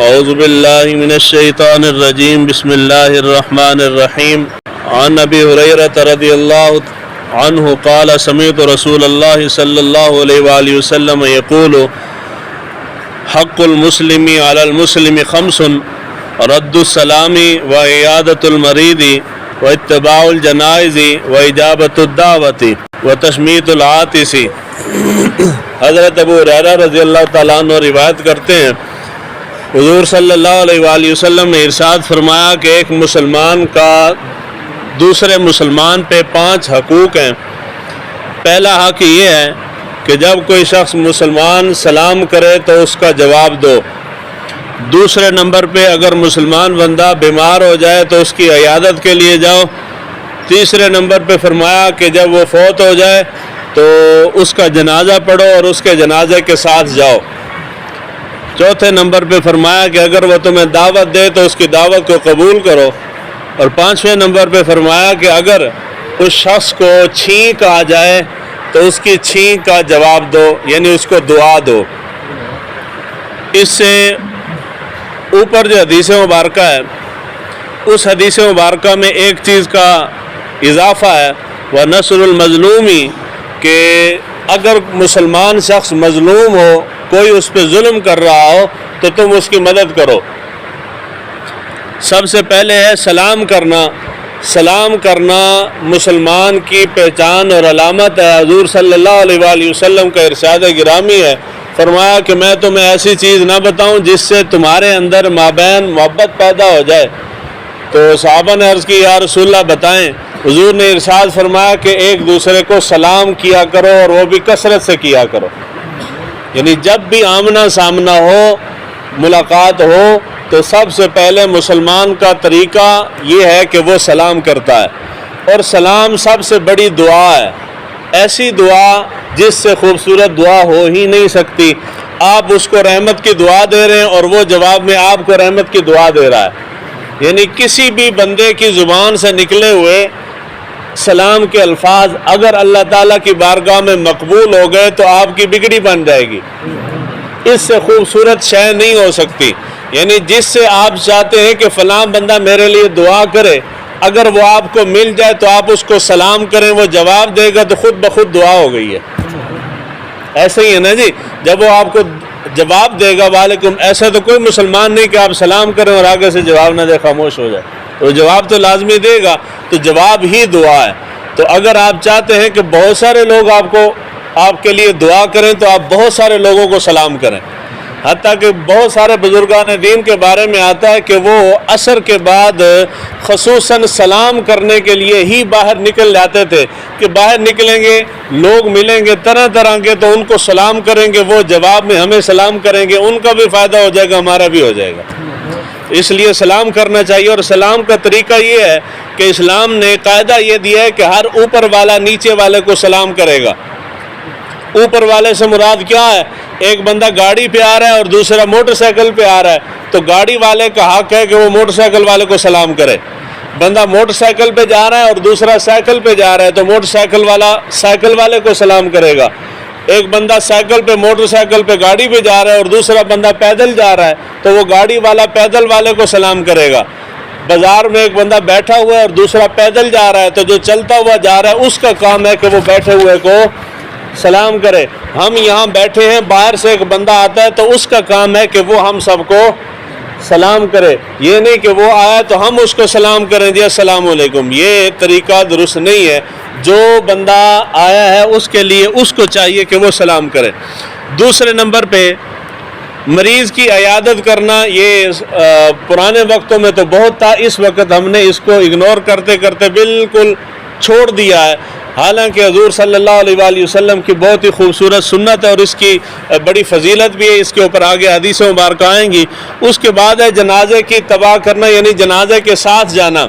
اعوذ باللہ من الشیطان الرجیم بسم اللہ الرحمن الرحیم عن ابی ہریرہ رضی اللہ عنہ قال سمعت رسول اللہ صلی اللہ علیہ وآلہ وسلم یقول حق المسلم علی المسلم خمس رد السلام وعیادۃ المریض واتباع الجنائز واجابۃ الدعوۃ وتشمیت العاطس۔ حضرت ابو ہریرہ رضی اللہ تعالیٰ عنہ روایت کرتے ہیں، حضور صلی اللہ علیہ وآلہ وسلم نے ارشاد فرمایا کہ ایک مسلمان کا دوسرے مسلمان پہ 5 حقوق ہیں۔ پہلا حق یہ ہے کہ جب کوئی شخص مسلمان سلام کرے تو اس کا جواب دو۔ دوسرے نمبر پہ اگر مسلمان بندہ بیمار ہو جائے تو اس کی عیادت کے لیے جاؤ۔ تیسرے نمبر پہ فرمایا کہ جب وہ فوت ہو جائے تو اس کا جنازہ پڑھو اور اس کے جنازے کے ساتھ جاؤ۔ چوتھے نمبر پہ فرمایا کہ اگر وہ تمہیں دعوت دے تو اس کی دعوت کو قبول کرو۔ اور 5ویں نمبر پہ فرمایا کہ اگر اس شخص کو چھینک آ جائے تو اس کی چھینک کا جواب دو، یعنی اس کو دعا دو۔ اس سے اوپر جو حدیث مبارکہ ہے اس حدیث مبارکہ میں ایک چیز کا اضافہ ہے، وَنَصْرُ الْمَظْلُومِ، کہ اگر مسلمان شخص مظلوم ہو، کوئی اس پہ ظلم کر رہا ہو تو تم اس کی مدد کرو۔ سب سے پہلے ہے سلام کرنا۔ سلام کرنا مسلمان کی پہچان اور علامت ہے۔ حضور صلی اللہ علیہ وآلہ وسلم کا ارشاد گرامی ہے، فرمایا کہ میں تمہیں ایسی چیز نہ بتاؤں جس سے تمہارے اندر مابین محبت پیدا ہو جائے۔ تو صحابہ نے عرض کی یا رسول اللہ بتائیں۔ حضور نے ارشاد فرمایا کہ ایک دوسرے کو سلام کیا کرو اور وہ بھی کثرت سے کیا کرو، یعنی جب بھی آمنا سامنا ہو، ملاقات ہو، تو سب سے پہلے مسلمان کا طریقہ یہ ہے کہ وہ سلام کرتا ہے۔ اور سلام سب سے بڑی دعا ہے، ایسی دعا جس سے خوبصورت دعا ہو ہی نہیں سکتی۔ آپ اس کو رحمت کی دعا دے رہے ہیں اور وہ جواب میں آپ کو رحمت کی دعا دے رہا ہے، یعنی کسی بھی بندے کی زبان سے نکلے ہوئے سلام کے الفاظ اگر اللہ تعالیٰ کی بارگاہ میں مقبول ہو گئے تو آپ کی بگڑی بن جائے گی۔ اس سے خوبصورت شے نہیں ہو سکتی، یعنی جس سے آپ چاہتے ہیں کہ فلاں بندہ میرے لیے دعا کرے، اگر وہ آپ کو مل جائے تو آپ اس کو سلام کریں، وہ جواب دے گا تو خود بخود دعا ہو گئی ہے۔ ایسے ہی ہے نا جی، جب وہ آپ کو جواب دے گا وعلیکم، ایسا تو کوئی مسلمان نہیں کہ آپ سلام کریں اور آگے سے جواب نہ دے، خاموش ہو جائے، تو جواب تو لازمی دے گا، تو جواب ہی دعا ہے۔ تو اگر آپ چاہتے ہیں کہ بہت سارے لوگ آپ کے لیے دعا کریں تو آپ بہت سارے لوگوں کو سلام کریں۔ حتیٰ کہ بہت سارے بزرگان دین کے بارے میں آتا ہے کہ وہ عصر کے بعد خصوصاً سلام کرنے کے لیے ہی باہر نکل جاتے تھے، کہ باہر نکلیں گے، لوگ ملیں گے طرح طرح کے، تو ان کو سلام کریں گے، وہ جواب میں ہمیں سلام کریں گے، ان کا بھی فائدہ ہو جائے گا، ہمارا بھی ہو جائے گا۔ اس لیے سلام کرنا چاہیے۔ اور سلام کا طریقہ یہ ہے کہ اسلام نے قاعدہ یہ دیا ہے کہ ہر اوپر والا نیچے والے کو سلام کرے گا۔ اوپر والے سے مراد کیا ہے؟ ایک بندہ گاڑی پہ آ رہا ہے اور دوسرا موٹر سائیکل پہ آ رہا ہے، تو گاڑی والے کا حق ہے کہ وہ موٹر سائیکل والے کو سلام کرے۔ بندہ موٹر سائیکل پہ جا رہا ہے اور دوسرا سائیکل پہ جا رہا ہے تو موٹر سائیکل والا سائیکل والے کو سلام کرے گا۔ ایک بندہ سائیکل پہ موٹر سائیکل پہ گاڑی پہ جا رہا ہے اور دوسرا بندہ پیدل جا رہا ہے تو وہ گاڑی والا پیدل والے کو سلام کرے گا۔ بازار میں ایک بندہ بیٹھا ہوا ہے اور دوسرا پیدل جا رہا ہے تو جو چلتا ہوا جا رہا ہے اس کا کام ہے کہ وہ بیٹھے ہوئے کو سلام کرے۔ ہم یہاں بیٹھے ہیں، باہر سے ایک بندہ آتا ہے تو اس کا کام ہے کہ وہ ہم سب کو سلام کرے، یہ نہیں کہ وہ آیا تو ہم اس کو سلام کریں جی السلام علیکم، یہ طریقہ درست نہیں ہے۔ جو بندہ آیا ہے اس کے لیے اس کو چاہیے کہ وہ سلام کرے۔ دوسرے نمبر پہ مریض کی عیادت کرنا، یہ پرانے وقتوں میں تو بہت تھا، اس وقت ہم نے اس کو اگنور کرتے کرتے بالکل چھوڑ دیا ہے۔ حالانکہ حضور صلی اللہ علیہ وآلہ وسلم کی بہت ہی خوبصورت سنت ہے اور اس کی بڑی فضیلت بھی ہے، اس کے اوپر آگے حدیث مبارکہ آئیں گی۔ اس کے بعد ہے جنازے کی اتباع کرنا، یعنی جنازے کے ساتھ جانا۔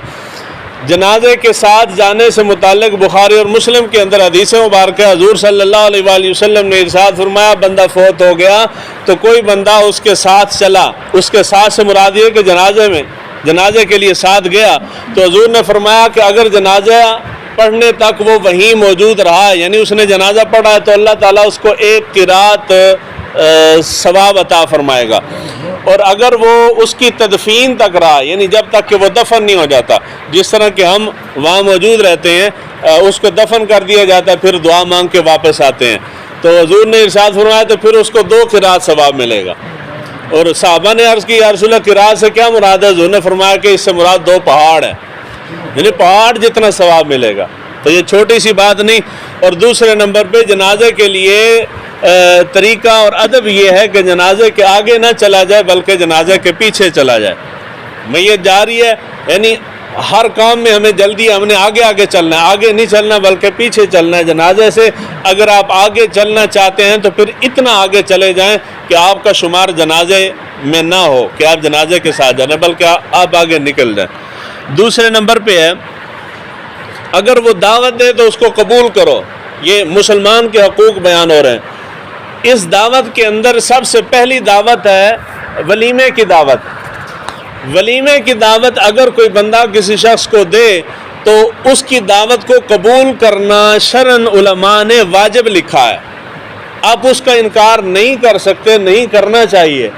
جنازے کے ساتھ جانے سے متعلق بخاری اور مسلم کے اندر حدیث مبارکہ حضور صلی اللہ علیہ وآلہ وسلم نے ارشاد فرمایا بندہ فوت ہو گیا تو کوئی بندہ اس کے ساتھ چلا، اس کے ساتھ سے مراد یہ کہ جنازے کے لیے ساتھ گیا، تو حضور نے فرمایا کہ اگر جنازہ پڑھنے تک وہ وہیں موجود رہا، یعنی اس نے جنازہ پڑھا ہے، تو اللہ تعالیٰ اس کو ایک قرات ثواب عطا فرمائے گا۔ اور اگر وہ اس کی تدفین تک رہا، یعنی جب تک کہ وہ دفن نہیں ہو جاتا، جس طرح کہ ہم وہاں موجود رہتے ہیں، اس کو دفن کر دیا جاتا ہے، پھر دعا مانگ کے واپس آتے ہیں، تو حضور نے ارشاد فرمایا تو پھر اس کو 2 قرات ثواب ملے گا۔ اور صحابہ نے عرض کی یا رسول اللہ قرات سے کیا مراد ہے؟ حضور نے فرمایا کہ اس سے مراد 2 پہاڑ ہے، یعنی پہاڑ جتنا ثواب ملے گا، تو یہ چھوٹی سی بات نہیں۔ اور دوسرے نمبر پہ جنازے کے لیے طریقہ اور ادب یہ ہے کہ جنازے کے آگے نہ چلا جائے بلکہ جنازے کے پیچھے چلا جائے۔ میت جا رہی ہے، یعنی ہر کام میں ہمیں جلدی، ہم نے آگے آگے چلنا ہے، آگے نہیں چلنا بلکہ پیچھے چلنا ہے جنازے سے۔ اگر آپ آگے چلنا چاہتے ہیں تو پھر اتنا آگے چلے جائیں کہ آپ کا شمار جنازے میں نہ ہو کہ آپ جنازے کے ساتھ جانا، بلکہ آپ آگے نکل جائیں۔ دوسرے نمبر پہ ہے اگر وہ دعوت دے تو اس کو قبول کرو۔ یہ مسلمان کے حقوق بیان ہو رہے ہیں۔ اس دعوت کے اندر سب سے پہلی دعوت ہے ولیمے کی دعوت۔ ولیمے کی دعوت اگر کوئی بندہ کسی شخص کو دے تو اس کی دعوت کو قبول کرنا شرعاً علماء نے واجب لکھا ہے۔ آپ اس کا انکار نہیں کر سکتے، نہیں کرنا چاہیے،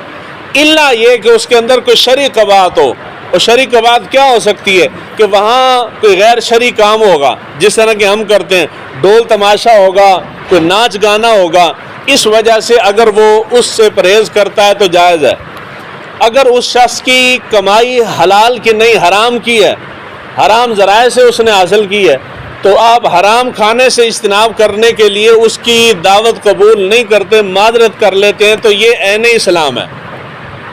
الا یہ کہ اس کے اندر کوئی شرعی قباحت ہو۔ اور شرعی قباحت کیا ہو سکتی ہے کہ وہاں کوئی غیر شرعی کام ہوگا، جس طرح کہ ہم کرتے ہیں، ڈھول تماشا ہوگا، کوئی ناچ گانا ہوگا، اس وجہ سے اگر وہ اس سے پرہیز کرتا ہے تو جائز ہے۔ اگر اس شخص کی کمائی حلال کی نہیں حرام کی ہے، حرام ذرائع سے اس نے حاصل کی ہے، تو آپ حرام کھانے سے اجتناب کرنے کے لیے اس کی دعوت قبول نہیں کرتے، معذرت کر لیتے ہیں، تو یہ عین اسلام ہے۔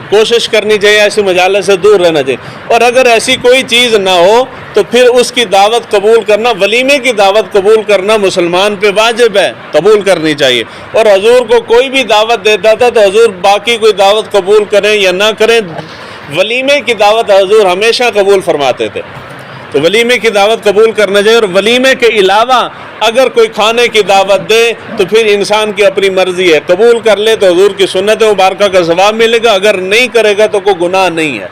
کوشش کرنی چاہیے ایسی مجالس سے دور رہنا چاہیے۔ اور اگر ایسی کوئی چیز نہ ہو تو پھر اس کی دعوت قبول کرنا، ولیمے کی دعوت قبول کرنا مسلمان پہ واجب ہے، قبول کرنی چاہیے۔ اور حضور کو کوئی بھی دعوت دیتا تھا تو حضور باقی کوئی دعوت قبول کریں یا نہ کریں، ولیمے کی دعوت حضور ہمیشہ قبول فرماتے تھے، تو ولیمے کی دعوت قبول کرنا چاہیے۔ اور ولیمے کے علاوہ اگر کوئی کھانے کی دعوت دے تو پھر انسان کی اپنی مرضی ہے، قبول کر لے تو حضور کی سنت مبارکہ کا ثواب ملے گا، اگر نہیں کرے گا تو کوئی گناہ نہیں ہے۔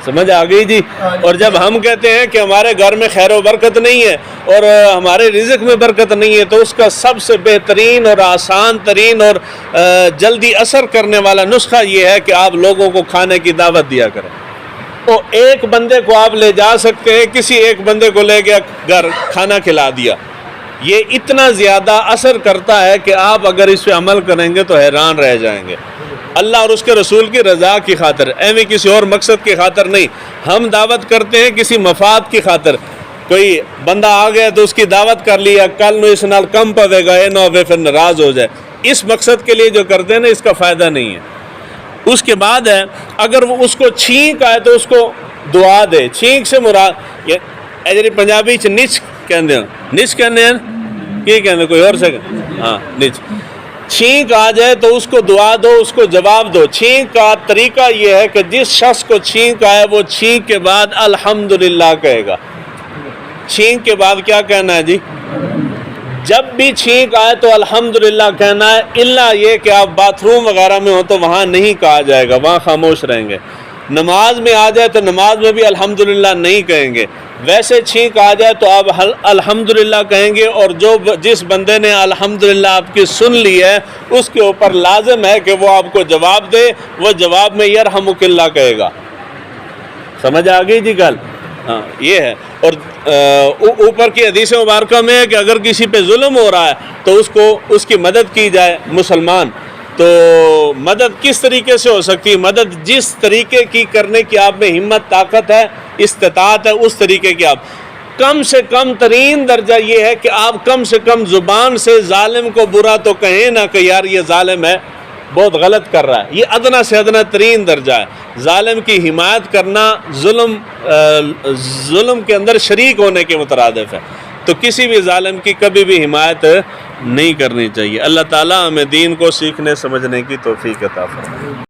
سمجھ آ گئی جی؟ اور جب ہم کہتے ہیں کہ ہمارے گھر میں خیر و برکت نہیں ہے اور ہمارے رزق میں برکت نہیں ہے، تو اس کا سب سے بہترین اور آسان ترین اور جلدی اثر کرنے والا نسخہ یہ ہے کہ آپ لوگوں کو کھانے کی دعوت دیا کریں۔ تو ایک بندے کو آپ لے جا سکتے ہیں، کسی ایک بندے کو لے گیا گھر، کھانا کھلا دیا، یہ اتنا زیادہ اثر کرتا ہے کہ آپ اگر اس پہ عمل کریں گے تو حیران رہ جائیں گے۔ اللہ اور اس کے رسول کی رضا کی خاطر، ایویں کسی اور مقصد کی خاطر نہیں۔ ہم دعوت کرتے ہیں کسی مفاد کی خاطر، کوئی بندہ آ گیا تو اس کی دعوت کر لیا، کل نو اس نال کم پوے گا، اے نہ ہوئے پھر ناراض ہو جائے، اس مقصد کے لیے جو کرتے ہیں نا، اس کا فائدہ نہیں ہے۔ اس کے بعد ہے اگر وہ اس کو چھینک آئے تو اس کو دعا دے۔ چھینک سے مراد یہ پنجابی چ نچ کہندے ہیں، نچ کہندے ہیں کی کہندے کوئی اور سے، ہاں نچ۔ چھینک آ جائے تو اس کو دعا دو، اس کو جواب دو۔ چھینک کا طریقہ یہ ہے کہ جس شخص کو چھینک آئے وہ چھینک کے بعد الحمدللہ کہے گا۔ چھینک کے بعد کیا کہنا ہے جی؟ جب بھی چھینک آئے تو الحمدللہ کہنا ہے، الا یہ کہ آپ باتھ روم وغیرہ میں ہو تو وہاں نہیں کہا جائے گا، وہاں خاموش رہیں گے۔ نماز میں آ جائے تو نماز میں بھی الحمدللہ نہیں کہیں گے۔ ویسے چھینک آ جائے تو آپ الحمدللہ کہیں گے، اور جس بندے نے الحمدللہ آپ کی سن لی ہے اس کے اوپر لازم ہے کہ وہ آپ کو جواب دے، وہ جواب میں یرحمک اللہ کہے گا۔ سمجھ آ گئی جی گل؟ ہاں یہ ہے۔ اور اوپر کی حدیث مبارکہ میں ہے کہ اگر کسی پہ ظلم ہو رہا ہے تو اس کی مدد کی جائے مسلمان۔ تو مدد کس طریقے سے ہو سکتی ہے؟ مدد جس طریقے کی کرنے کی آپ میں ہمت، طاقت ہے، استطاعت ہے، اس طریقے کی آپ، کم سے کم ترین درجہ یہ ہے کہ آپ کم سے کم زبان سے ظالم کو برا تو کہیں نہ کہ یار یہ ظالم ہے، بہت غلط کر رہا ہے۔ یہ ادنا سے ادنا ترین درجہ ہے۔ ظالم کی حمایت کرنا ظلم کے اندر شریک ہونے کے مترادف ہے، تو کسی بھی ظالم کی کبھی بھی حمایت نہیں کرنی چاہیے۔ اللہ تعالیٰ ہمیں دین کو سیکھنے سمجھنے کی توفیق عطا فرمائے۔